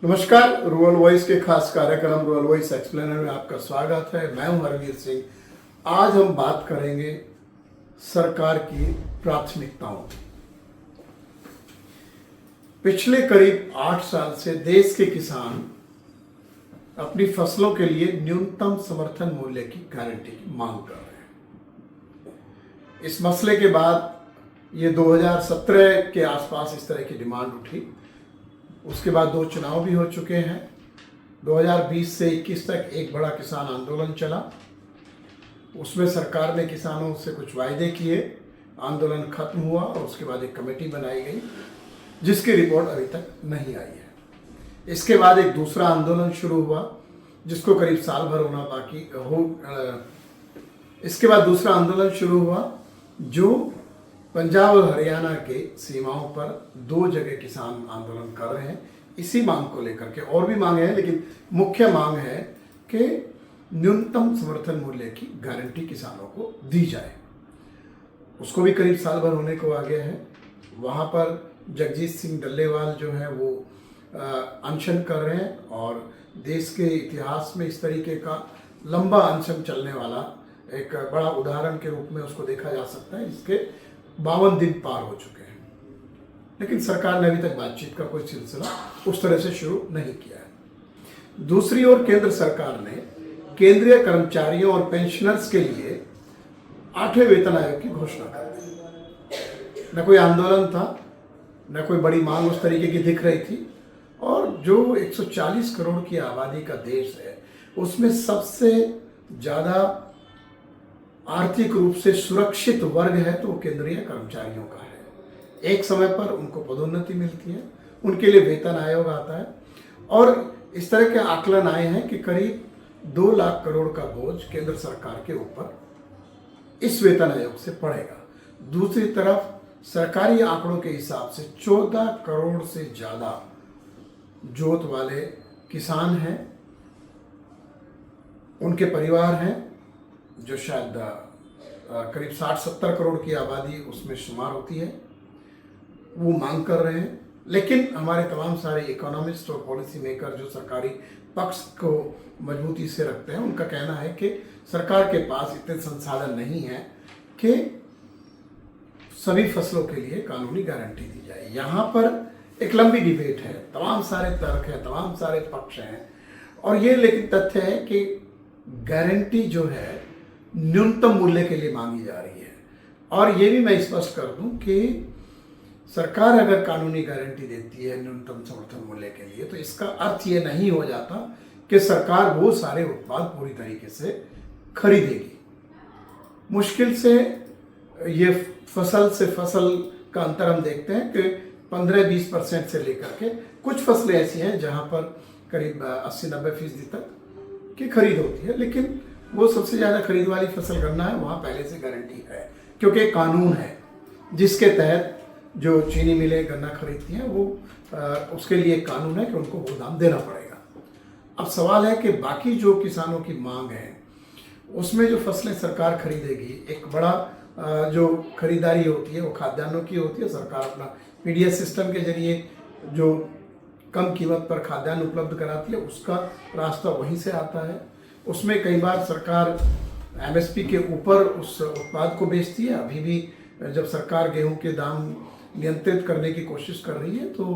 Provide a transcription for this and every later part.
नमस्कार। Rural voice के खास कार्यक्रम रूरल वॉइस एक्सप्लेनर में आपका स्वागत है। मैं हूं हरवीर सिंह। आज हम बात करेंगे सरकार की प्राथमिकताओं की। पिछले करीब 8 साल से देश के किसान अपनी फसलों के लिए न्यूनतम समर्थन मूल्य की गारंटी की मांग कर रहे हैं। इस मसले के बाद ये 2017 के आसपास इस तरह की डिमांड उठी। उसके बाद 2 चुनाव भी हो चुके हैं। 2020 से 21 तक एक बड़ा किसान आंदोलन चला। उसमें सरकार ने किसानों से कुछ वायदे किए, आंदोलन खत्म हुआ और उसके बाद एक कमेटी बनाई गई जिसकी रिपोर्ट अभी तक नहीं आई है। इसके बाद एक दूसरा आंदोलन शुरू हुआ जिसको करीब साल भर होना बाकी हो। इसके बाद दूसरा आंदोलन शुरू हुआ जो पंजाब और हरियाणा के सीमाओं पर 2 जगह किसान आंदोलन कर रहे हैं इसी मांग को लेकर के। और भी मांगे हैं लेकिन मुख्य मांग है कि न्यूनतम समर्थन मूल्य की गारंटी किसानों को दी जाए। उसको भी करीब साल भर होने को आ गया है। वहाँ पर जगजीत सिंह डल्लेवाल जो है वो अनशन कर रहे हैं और देश के इतिहास में इस तरीके का लंबा अनशन चलने वाला एक बड़ा उदाहरण के रूप में उसको देखा जा सकता है। इसके 52 दिन पार हो चुके हैं लेकिन सरकार ने अभी तक बातचीत का कोई सिलसिला उस तरह से शुरू नहीं किया है। दूसरी ओर केंद्र सरकार ने केंद्रीय कर्मचारियों और पेंशनर्स के लिए 8वें वेतन आयोग की घोषणा कर दी। न कोई आंदोलन था, न कोई बड़ी मांग उस तरीके की दिख रही थी। और जो 140 करोड़ की आबादी का देश है उसमें सबसे ज़्यादा आर्थिक रूप से सुरक्षित वर्ग है तो वो केंद्रीय कर्मचारियों का है। एक समय पर उनको पदोन्नति मिलती है, उनके लिए वेतन आयोग आता है और इस तरह के आकलन आए हैं कि करीब 2 लाख करोड़ का बोझ केंद्र सरकार के ऊपर इस वेतन आयोग से पड़ेगा। दूसरी तरफ सरकारी आंकड़ों के हिसाब से 14 करोड़ से ज़्यादा जोत वाले किसान हैं, उनके परिवार हैं जो शायद करीब 60-70 करोड़ की आबादी उसमें शुमार होती है। वो मांग कर रहे हैं लेकिन हमारे तमाम सारे इकोनॉमिस्ट और पॉलिसी मेकर जो सरकारी पक्ष को मजबूती से रखते हैं उनका कहना है कि सरकार के पास इतने संसाधन नहीं है कि सभी फसलों के लिए कानूनी गारंटी दी जाए। यहाँ पर एक लंबी डिबेट है, तमाम सारे तर्क हैं, तमाम सारे पक्ष हैं और ये लेकिन तथ्य है कि गारंटी जो है न्यूनतम मूल्य के लिए मांगी जा रही है। और ये भी मैं स्पष्ट कर दूं कि सरकार अगर कानूनी गारंटी देती है न्यूनतम समर्थन मूल्य के लिए तो इसका अर्थ ये नहीं हो जाता कि सरकार वो सारे उत्पाद पूरी तरीके से खरीदेगी। मुश्किल से ये फसल से फसल का अंतर हम देखते हैं कि 15-20% से लेकर के कुछ फसलें ऐसी हैं जहां पर करीब 80-90% तक की खरीद होती है। लेकिन वो सबसे ज़्यादा खरीद वाली फसल गन्ना है, वहाँ पहले से गारंटी है क्योंकि एक कानून है जिसके तहत जो चीनी मिलें गन्ना खरीदती हैं वो उसके लिए एक कानून है कि उनको वो दाम देना पड़ेगा। अब सवाल है कि बाकी जो किसानों की मांग है उसमें जो फसलें सरकार खरीदेगी, एक बड़ा जो खरीदारी होती है वो खाद्यान्नों की होती है। सरकार अपना पीडीएस सिस्टम के जरिए जो कम कीमत पर खाद्यान्न उपलब्ध कराती है उसका रास्ता वहीं से आता है। उसमें कई बार सरकार एमएसपी के ऊपर उस उत्पाद को बेचती है। अभी भी जब सरकार गेहूं के दाम नियंत्रित करने की कोशिश कर रही है तो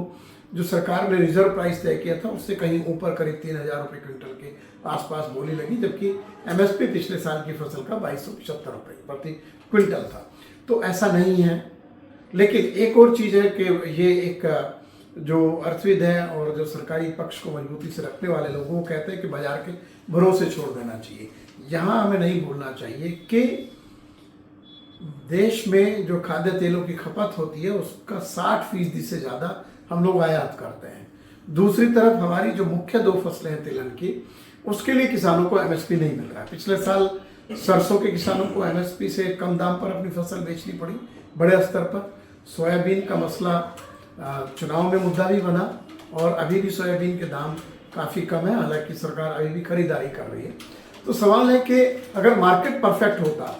जो सरकार ने रिजर्व प्राइस तय किया था उससे कहीं ऊपर करीब 3,000 रुपये क्विंटल के आसपास बोली लगी, जबकि एमएसपी पिछले साल की फसल का 2275 रुपये प्रति क्विंटल था। तो ऐसा नहीं है। लेकिन एक और चीज़ है कि ये एक जो अर्थविद हैं और जो सरकारी पक्ष को मजबूती से रखने वाले लोग वो कहते हैं कि बाजार के भरोसे छोड़ देना चाहिए। यहाँ हमें नहीं भूलना चाहिए कि देश में जो खाद्य तेलों की खपत होती है उसका 60% से ज़्यादा हम लोग आयात करते हैं। दूसरी तरफ हमारी जो मुख्य 2 फसलें हैं तिलहन की, उसके लिए किसानों को एमएसपी नहीं मिल रहा है। पिछले साल सरसों के किसानों को एमएसपी से कम दाम पर अपनी फसल बेचनी पड़ी बड़े स्तर पर। सोयाबीन का मसला चुनाव में मुद्दा भी बना और अभी भी सोयाबीन के दाम काफ़ी कम है, हालांकि सरकार अभी भी खरीदारी कर रही है। तो सवाल है कि अगर मार्केट परफेक्ट होता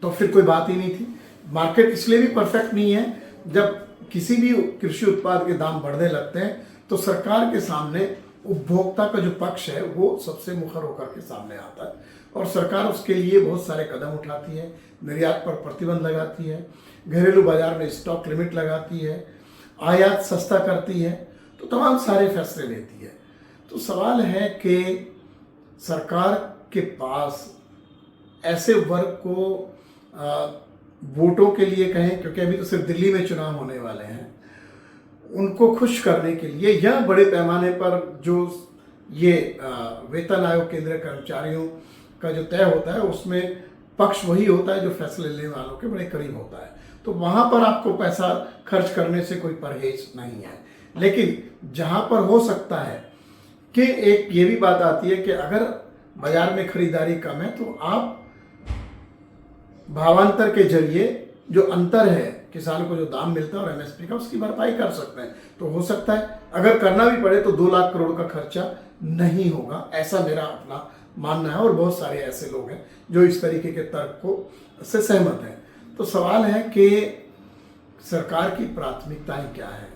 तो फिर कोई बात ही नहीं थी। मार्केट इसलिए भी परफेक्ट नहीं है, जब किसी भी कृषि उत्पाद के दाम बढ़ने लगते हैं तो सरकार के सामने उपभोक्ता का जो पक्ष है वो सबसे मुखर होकर के सामने आता है और सरकार उसके लिए बहुत सारे कदम उठाती है, निर्यात पर प्रतिबंध लगाती है, घरेलू बाजार में स्टॉक लिमिट लगाती है, आयात सस्ता करती है, तो तमाम सारे फैसले लेती है। तो सवाल है कि सरकार के पास ऐसे वर्ग को वोटों के लिए कहें, क्योंकि अभी तो सिर्फ दिल्ली में चुनाव होने वाले हैं, उनको खुश करने के लिए या बड़े पैमाने पर जो ये वेतन आयोग केंद्रीय कर्मचारियों का जो तय होता है उसमें पक्ष वही होता है जो फैसले लेने वालों के बड़े करीब होता है, तो वहाँ पर आपको पैसा खर्च करने से कोई परहेज नहीं है। लेकिन जहाँ पर हो सकता है कि एक ये भी बात आती है कि अगर बाजार में खरीदारी कम है तो आप भावांतर के जरिए जो अंतर है किसान को जो दाम मिलता है और एमएसपी का उसकी भरपाई कर सकते हैं। तो हो सकता है अगर करना भी पड़े तो 2 लाख करोड़ का खर्चा नहीं होगा, ऐसा मेरा अपना मानना है और बहुत सारे ऐसे लोग हैं जो इस तरीके के तर्क को से सहमत हैं। तो सवाल है कि सरकार की प्राथमिकताएं क्या है।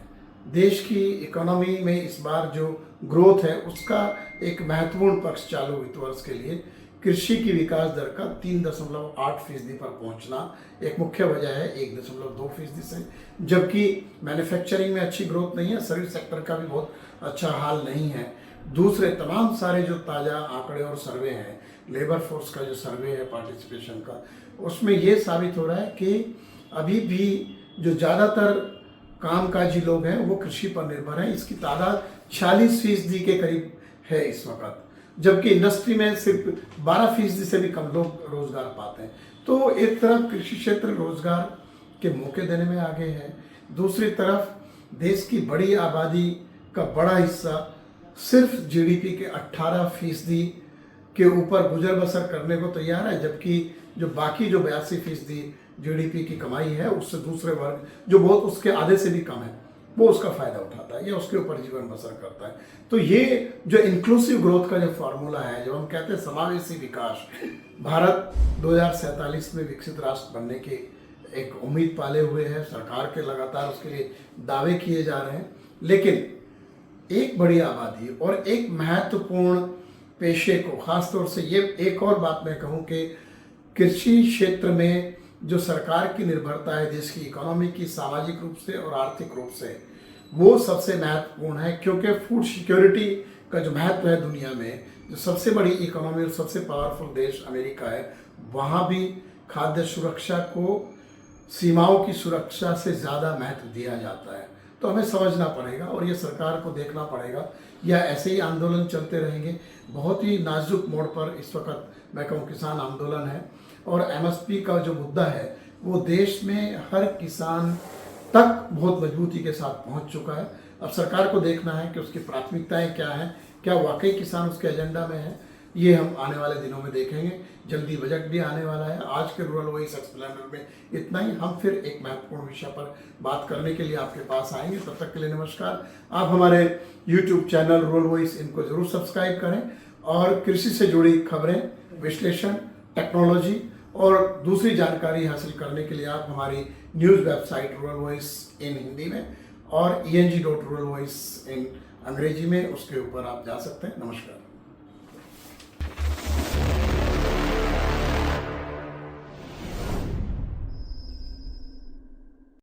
देश की इकोनॉमी में इस बार जो ग्रोथ है उसका एक महत्वपूर्ण पक्ष चालू वित्त वर्ष के लिए कृषि की विकास दर का 3.8% पर पहुंचना एक मुख्य वजह है 1.2% से, जबकि मैन्युफैक्चरिंग में अच्छी ग्रोथ नहीं है, सर्विस सेक्टर का भी बहुत अच्छा हाल नहीं है। दूसरे तमाम सारे जो ताज़ा आंकड़े और सर्वे हैं, लेबर फोर्स का जो सर्वे है पार्टिसिपेशन का, उसमें ये साबित हो रहा है कि अभी भी जो ज़्यादातर कामकाजी लोग हैं वो कृषि पर निर्भर हैं। इसकी तादाद 46% के करीब है इस वक्त, जबकि इंडस्ट्री में सिर्फ 12% से भी कम लोग रोजगार पाते हैं। तो एक तरफ कृषि क्षेत्र रोजगार के मौके देने में आगे है, दूसरी तरफ देश की बड़ी आबादी का बड़ा हिस्सा सिर्फ जीडीपी के 18% के ऊपर गुजर बसर करने को तैयार है, जबकि जो बाकी जो 82% जीडीपी की कमाई है उससे दूसरे वर्ग जो बहुत उसके आधे से भी कम है वो उसका फायदा उठाता है या उसके ऊपर जीवन बसर करता है। तो ये जो इंक्लूसिव ग्रोथ का जो फार्मूला है, जब हम कहते हैं समावेशी विकास, भारत 2047 में विकसित राष्ट्र बनने की एक उम्मीद पाले हुए है, सरकार के लगातार उसके लिए दावे किए जा रहे हैं, लेकिन एक बड़ी आबादी और एक महत्वपूर्ण पेशे को खासतौर से ये एक और बात मैं कहूँ कि कृषि क्षेत्र में जो सरकार की निर्भरता है देश की इकोनॉमी की सामाजिक रूप से और आर्थिक रूप से, वो सबसे महत्वपूर्ण है, क्योंकि फूड सिक्योरिटी का जो महत्व है दुनिया में, जो सबसे बड़ी इकोनॉमी और सबसे पावरफुल देश अमेरिका है, वहाँ भी खाद्य सुरक्षा को सीमाओं की सुरक्षा से ज़्यादा महत्व दिया जाता है। तो हमें समझना पड़ेगा और ये सरकार को देखना पड़ेगा, या ऐसे ही आंदोलन चलते रहेंगे। बहुत ही नाजुक मोड़ पर इस वक्त मैं कहूँ किसान आंदोलन है और एमएसपी का जो मुद्दा है वो देश में हर किसान तक बहुत मजबूती के साथ पहुंच चुका है। अब सरकार को देखना है कि उसकी प्राथमिकताएं क्या हैं, क्या वाकई किसान उसके एजेंडा में है, ये हम आने वाले दिनों में देखेंगे। जल्दी बजट भी आने वाला है। आज के रूरल वॉइस एक्सप्लेनर में इतना ही। हम फिर एक महत्वपूर्ण विषय पर बात करने के लिए आपके पास आएंगे। तब तक के लिए नमस्कार। आप हमारे यूट्यूब चैनल रूरल वॉइस इनको जरूर सब्सक्राइब करें और कृषि से जुड़ी खबरें, विश्लेषण, टेक्नोलॉजी और दूसरी जानकारी हासिल करने के लिए आप हमारी news website rural voice in Hindi में और eng.ruralvoice इन अंग्रेजी में, उसके ऊपर आप जा सकते हैं। नमस्कार।